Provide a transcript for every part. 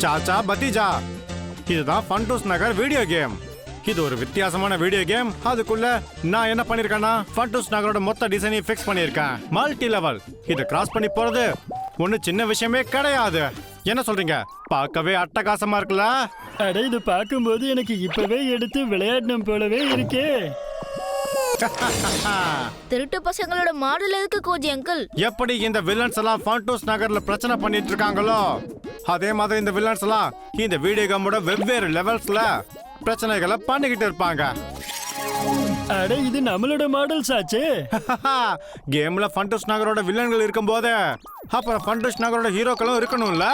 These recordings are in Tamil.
சாச்சா பத்திஜா, இதுதான் ஃபண்டூஸ் நகர் வீடியோ கேம். இது ஒரு வித்தியாசமான வீடியோ கேம். அதுக்குள்ள நான் என்ன பண்ணிருக்கேன்னா ஃபண்டூஸ் நகரோட மொத்த டிசைனையும் ஃபிக்ஸ் பண்ணிருக்கேன். Multi level. இதை கிராஸ் பண்ணி போறது ஒண்ணு சின்ன விஷயமே கிடையாது. என்ன சொல்றீங்க? பார்க்கவே அட்டகாசமா இருக்குல்ல? அட, இது பார்க்கும்போது எனக்கு இப்பவே எடுத்து விளையாடணும் போலவே இருக்கே. திருட்டு பசங்களோட மாடல் எதுக்கு கோஜி அங்கிள்? எப்படி இந்த வில்லன்ஸ் எல்லாம் ஃபண்டூஸ் நகர்ல பிரச்சனை பண்ணிட்டு இருக்காங்களோ அதே மாதிரி இந்த வில்லன்ஸ் எல்லாம் இந்த வீடியோ கேமோட வெவ்வேறு லெவல்ஸ்ல பிரச்சனைகளை பண்ணிக்கிட்டு இருப்பாங்க. அட, இது நம்மளோட மாடல்ஸ் ஆச்சு. கேம்ல ஃபண்டூஸ் நகரோட வில்லன்கள் இருக்கும்போது அப்புறம் ஃபண்டூஸ் நகரோட ஹீரோக்களும் இருக்கணும்ல.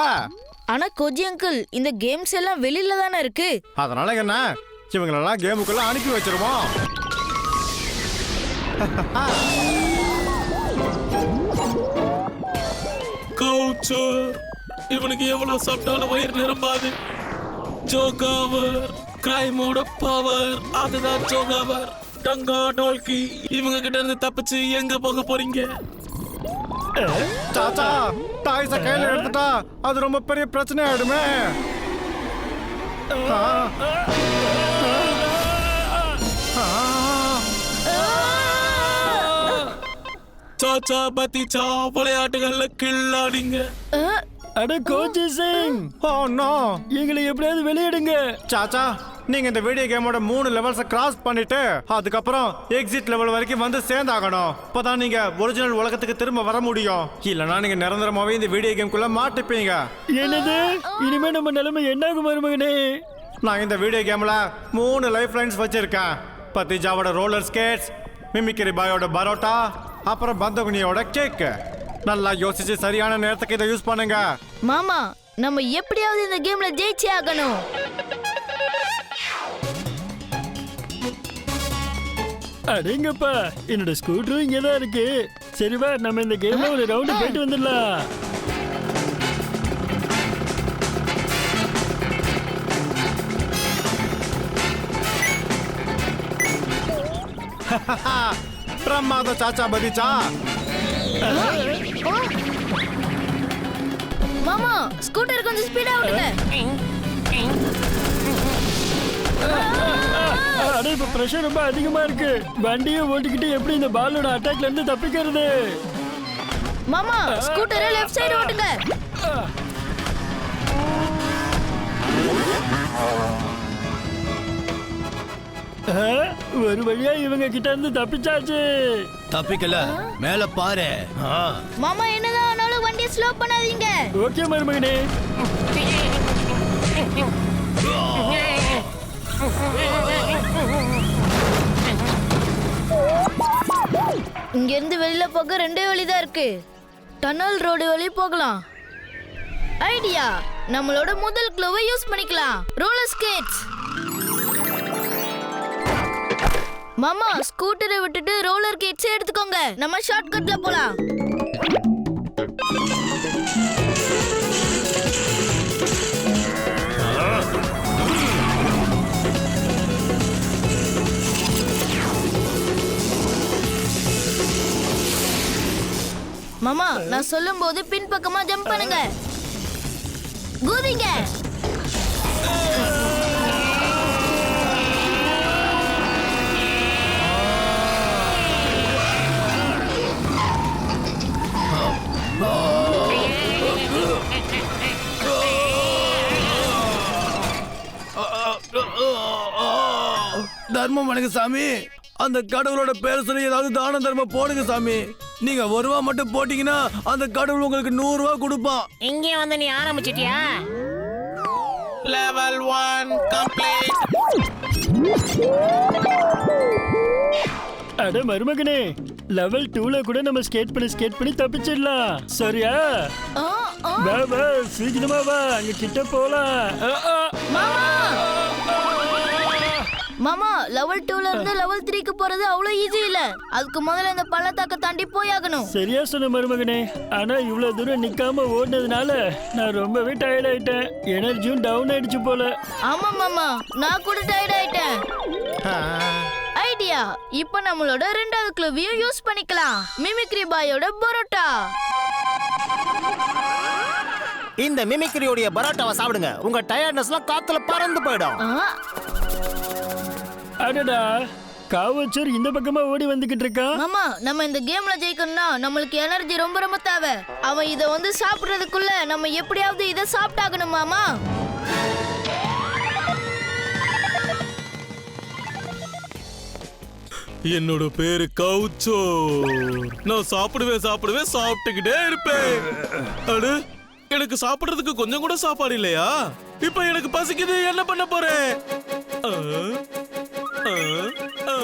ஆனா கோஜி அங்கிள், இந்த கேம்ஸ் எல்லாம் வெளியில தானே இருக்கு. அதனால என்ன, இவங்களெல்லாம் கேமுக்குள்ள அனுப்பி வச்சிருவோம். இவனுக்கு எவ்வளவு சாப்பிட்டாலும் வயிறு நிரம்பாது. ஜோகாவர், கிரைமோட பவர், அதுதான் ஜோகாவர். டங்கா டோல்கி, இவங்க கிட்ட இருந்து தப்பிச்சு எங்க போக போறீங்க? சாச்சா, டாய்ஸ கையில எடுத்துட்டா அது ரொம்ப பெரிய பிரச்சனை ஆயிடுமே. சாச்சா பத்திச்சா விளையாட்டுகள்ல கில்லாடிங்க. அட கோச்சி சிங், ஓ நோ, எங்களை எப்படியாவது வெளியிடுங்க. சாச்சா, நீங்க இந்த வீடியோ கேமோட 3 லெவல்ஸை கிராஸ் பண்ணிட்டு அதுக்கப்புறம் எக்ஸிட் லெவல் வரைக்கும் வந்து சேர்ந்தாகணும். அப்பதான் நீங்க ஒரிஜினல் உலகத்துக்கு திரும்ப வர முடியும். இல்லனா நீங்க நிரந்தரமாவே இந்த வீடியோ கேம்குள்ள மாட்டிப்பீங்க. என்னது? இனிமே நம்ம நிலைமை என்னாகும் மருமகனே? நான் இந்த வீடியோ கேம்ல 3 லைஃப் லைன்ஸ் வச்சிருக்கேன். பத்திஜாவோட ரோலர் ஸ்கேட்ஸ், மிமிக்ரி பாயோட பரோட்டா, அப்புறம் பந்தகுனியோட கேக். நல்லா யோசிச்சு சரியான நேரத்துக்கு இதை யூஸ் பண்ணுங்க. மாமா, நம்ம எப்படியாவது இந்த கேம்ல ஜெயிச்சே ஆகணும். அடேங்கப்பா, என்னோட ஸ்கூட்டரும் இங்கதான் இருக்கு. சரி வா, நம்ம இந்த கேம்ல ஒரு ரவுண்ட் போயிட்டு வந்துடலாம். பிரமாத சாச்சா பதிச்சா. மாமா, ஸ்கூட்டர் கொஞ்சம் ஸ்பீடா ஓட்டுங்க. அட, இப்ப பிரஷர் ரொம்ப அதிகமா இருக்கு. வண்டியை ஓட்டிக்கிட்டு எப்படி இந்த பாலோட அட்டாக்ல இருந்து தப்பிக்கிறது? மாமா, ஸ்கூட்டரை லெஃப்ட் சைடு ஓட்டுங்க. ஒரு வழியா இவங்க கிட்ட இருந்து தப்பிச்சாச்சு. தப்பிக்கல, மேல பாரு. மாமா, என்னதான் ஆனாலும் வண்டியை ஸ்லோ பண்ணாதீங்க. ஓகே மருமகனே. இங்க இருந்து வெளியில போக 2 வழிதான் இருக்கு. டனல் ரோடு வழி போகலாம். ஐடியா, நம்மளோட முதல் க்ளூவை யூஸ் பண்ணிக்கலாம். Roller skates. மாமா, ஸ்கூட்டரை விட்டுட்டு ரோலர் ஸ்கேட்ஸ் எடுத்துக்கோங்க. நம்ம ஷார்ட்கட்ல போலாம். மாமா, நான் சொல்லும்போது பின்பக்கமா ஜம்ப் பண்ணுங்க. குதிங்க. தர்மம் பண்ணுங்க சாமி. அந்த கடவுளோட பேர் சொல்லி ஏதாவது தான தர்மம் போடுங்க சாமி. நீங்க 1 ரூபா மட்டும் போட்டீங்கன்னா அந்த கடவுள் உங்களுக்கு 100 ரூபா கொடுப்பான். இங்கே வந்து நீ ஆரம்பிச்சிட்டியா? Level 1 complete. அட மருமகனே, லெவல் 2ல கூட நம்ம ஸ்கேட் பண்ணி தப்பிச்சிடலாம். சரியா? வா வா, சீக்கிரமா வா, அங்க கிட்ட போலாம். மாமா, லெவல் 2ல இருந்து லெவல் 3க்கு போறது அவ்வளவு ஈஸி இல்ல. அதுக்கு முதல்ல இந்த பள்ளத்தாக்க தாண்டி போயாகணும். சரியா சொன்ன மருமகனே. ஆனா இவ்வளவு தூரம் நிக்காம ஓடுனதுனால நான் ரொம்பவே டயர்ட் ஆயிட்டேன். எனர்ஜியும் டவுன் ஆயிடுச்சு போல. ஆமா மாமா, நான் கூட டயர்ட் ஆயிட்டேன். ஐடியா, இப்போ நம்மளோட 2வது க்ளூவையும் யூஸ் பண்ணிக்கலாம். மிமிக்ரி பாயோட பரோட்டா. இந்த மிமிக்ரியோடைய பரோட்டாவை சாப்பிடுங்க. உங்க டயர்ட்னஸ்லாம் காத்துல பறந்து போயிடும். ஆ, அடடா காவச்சர் இந்த பக்கமா ஓடி வந்துகிட்டு இருக்கான். மாமா நம்ம இந்த கேம்ல ஜெயிக்கணும்னா நம்மளுக்கு எனர்ஜி ரொம்ப ரொம்ப தேவை. அவன் இத வந்து சாப்பிடுறதுக்குள்ள நம்ம எப்படியாவது இத சாப்பிட்டாகணும் மாமா. என்னோட பேரு கவுச்சோ. நான் சாப்பிட்டுக்கிட்டே இருப்பேன். அடு, எனக்கு சாப்பிடுறதுக்கு கொஞ்சம் கூட சாப்பாடு இல்லையா? இப்ப எனக்கு பசிக்குது, என்ன பண்ண போறேன்? ஆ, ஆ, ஆ,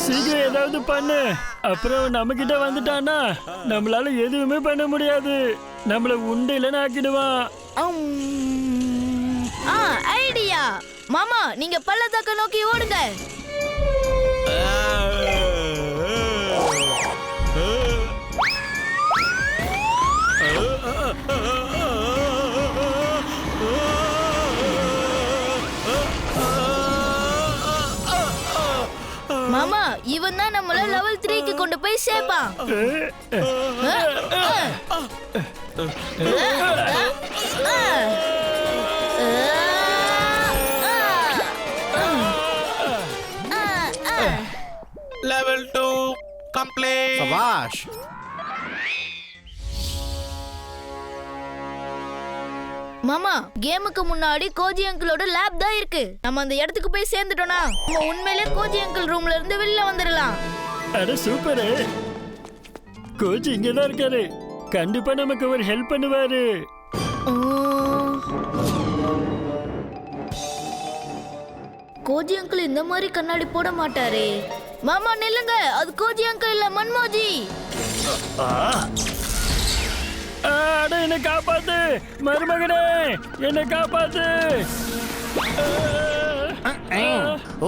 சீக்கிரம் ஏதாவது பண்ணு. அப்புறம் நம்ம கிட்ட வந்துட்டானா நம்மளால எதுவுமே பண்ண முடியாது. நம்மள உண்டையில ஆக்கிடுவான். ஐடியா மாமா, நீங்க பள்ளத்தாக்க நோக்கி ஓடுங்க. மாமா, இவன் தான் நம்மள லெவல் 3க்கு கொண்டு போய் சேர்ப்பான். Level 2 complete. சபாஷ். மாமா, கேமுக்கு முன்னாடி கோஜி அங்கிளோட லேப் தான் இருக்கு. நம்ம அந்த இடத்துக்கு போய் சேர்ந்துட்டோம்னா நம்ம உண்மையிலே கோஜி அங்கிள் ரூம்ல இருந்து வெளில வந்துடலாம். அட சூப்பர். கோச் இங்கதான் இருக்காரு. கண்டிப்பா நமக்கு ஒரு ஹெல்ப் பண்ணுவாரு. கோஜி அங்கிள் இந்த மாதிரி கண்ணாடி போட மாட்டாரே. மாமா நில்லுங்க, அது கோஜி அங்கிள் இல்ல, மன்மோஜி. அட என்ன காப்பாத்து மருமகனே, என்ன காப்பாத்து.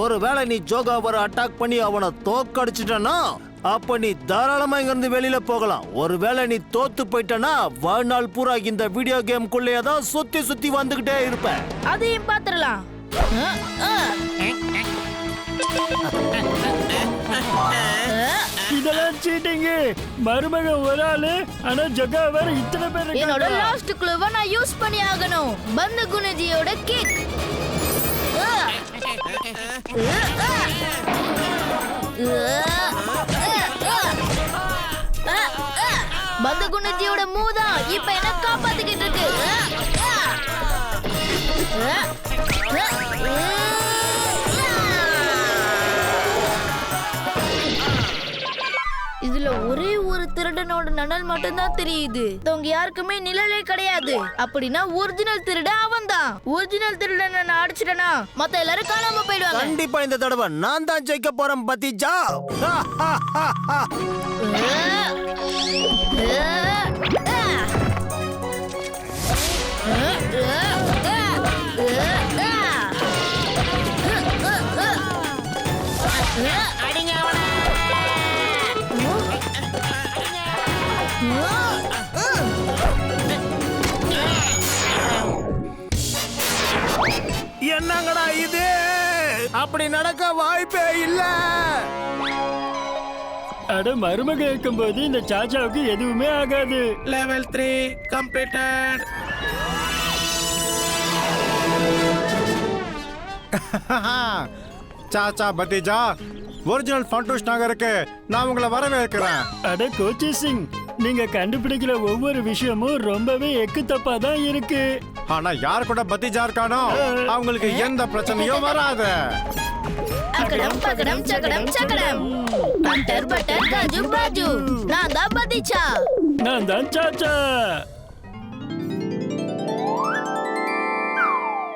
ஒருவேளை நீ ஜோகாவரை அட்டாக் பண்ணி அவனை தோக்கடிச்சிட்டனா அப்ப நீ தாராளமா இங்க இருந்து வெளியில போகலாம். ஒருவேளை நீ தோத்து போயிட்டனா வாழ்நாள் பூரா இந்த வீடியோ கேம்குள்ளேயே தான் சுத்தி சுத்தி வந்துகிட்டே இருப்ப. அதையும் பாத்துடலாம். இதெல்லாம் சீட்டிங். மருமகன் ஒரு ஆளு, ஆனா ஜோகாவர் இத்தனை பேர் என்னோட இருக்காங்க. லாஸ்ட் க்ளூவை நான் யூஸ் பண்ணி ஆகணும். பந்து குணஜியோட கிக். பந்து குணஜியோட மூதா இப்ப என்ன காப்பாத்திக்கிட்டு இருக்கு. இதுல ஒரே ஒரு திருடனோட நிழல் மட்டும் தான் தெரியுது. அவங்க யாருக்குமே நிழலே கிடையாது. அப்படின்னா ஒரிஜினல் திருடன் அவன் தான். ஒரிஜினல் திருடனை நான் அடிச்சிட்டனா மத்த எல்லாரும் காணாம போயிடுவாங்க. கண்டிப்பா இந்த தடவை நான் தான் ஜெயிக்க போறேன் பத்திஜா. அடிங்க அவனை. என்னங்கடா இது? அப்படி நடக்க வாய்ப்பே இல்ல. அட மருமகன் இருக்கும்போது இந்த சாச்சாவுக்கு எதுவுமே ஆகாது. Level 3 completed. சாச்சா பத்திஜா, ஒரிஜினல் ஃபண்டூஸ் நகருக்கு நான் உங்களை வரவேற்கிறேன். அட கோச்சி சிங், நீங்க கண்டுபிடிக்கிற ஒவ்வொரு விஷயமும் ரொம்பவே எக்கு தப்பா தான் இருக்கு. ஆனா யார் கூட பத்திஜா இருக்கானோ அவங்களுக்கு எந்த பிரச்சனையும் வராது. அக்கடம் பக்கடம் சக்கடம் சக்கடம், பட்டர் பட்டர் காஜு பாஜு. நான் தான் பத்திச்சா. நான் தான் சாச்சா.